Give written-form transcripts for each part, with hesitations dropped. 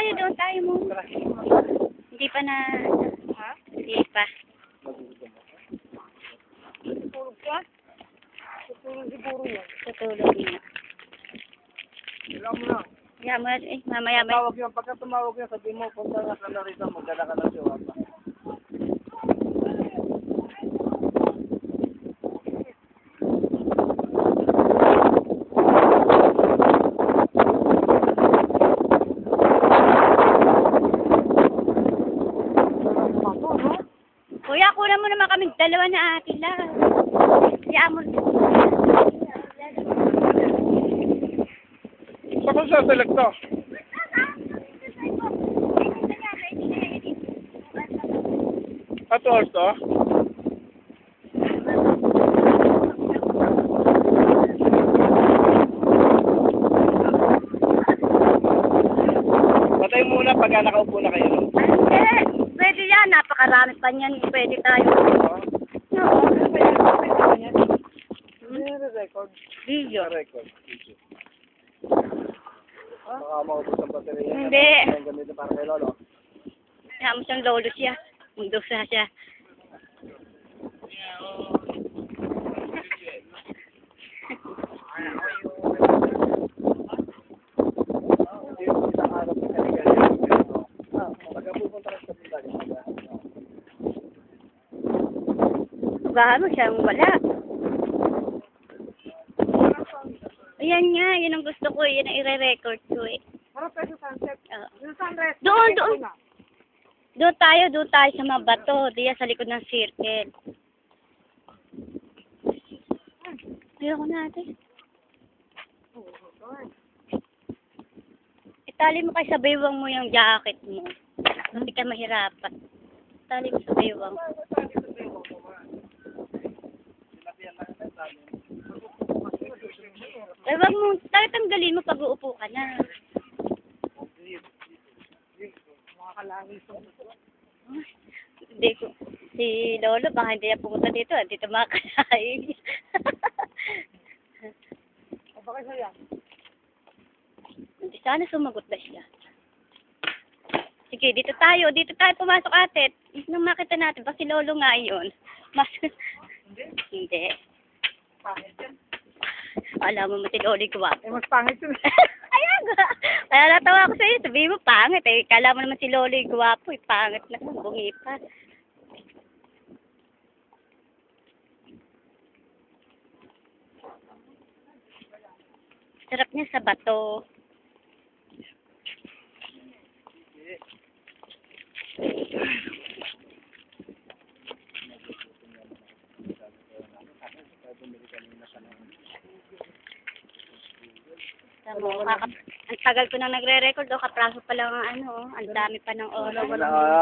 Doon tayo mo. Hindi pa na... Ha? Hindi pa. Tutulog ka? Tutulog siguro yan. Tutulog na. Ilang mo lang. Kaya mo na, mamaya may... Tawag yun. Pagka tumawag yun, sabi mo, punta nga ka na rito, magdala ka ng siwa pa. Kuya, kunan mo naman kami dalawa na atin lang. Kaya mo... Saan ko siya select to? Ato to? Patay muna pag nakaupo na kayo. Pwede yan, napakarami pa niyan. Pwede tayo. Oo. Record. Video. Record. Baka maubos ang baterya. Hindi. Ang gamit para kay Lolo. Kaya mo siyang lolo siya. Magdusa siya. Bahan mo siyang wala. Ayan nga, yun ang gusto ko. Yun ang i-re-record ko eh. Harap tayo sa sunset. Yung sunrise. Doon. Doon tayo sa mga bato. Diyan sa likod ng circle. Ayoko natin. Itali mo kay sa baywang mo yung jacket mo. Hindi ka mahirapan. Itali mo sa baywang. Eh, wag mo, tatanggalin mo pag uupo ka na. Hindi ko. Si Lolo, baka hindi niya pumunta dito. Dito makakalain. Bakit siya? Hindi sana sumagot na siya. Sige, dito tayo pumasok ate. Nung makita natin, ba si Lolo nga yun? Mas... Hindi. Pangit yan. Alam mo, si Lolo ko ba? Eh, mas pangit yun. Ayan nga. Kaya natawa ko sa'yo. Sabihin mo, pangit eh. Kala mo naman si Lolo yung gwapo eh. Pangit na. Bungi pa. Sarap niya sa bato. Tama. Oo, ang tagal ko nang nagre-record, kapraso pa lang ang ang dami pa ng oras.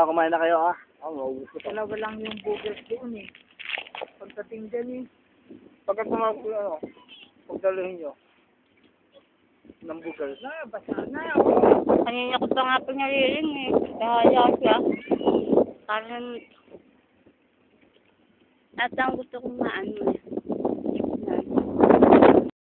Kumain na kayo ah. Maubos ko. Dalawa lang yung bugers doon eh. Pagdating dyan eh. Pagka tumawag ko pagdalohin nyo. Ng bugal. Basta na. Kanina ko pa nga po nariring eh. Kaya siya. Parang, at ang gusto kong maano eh.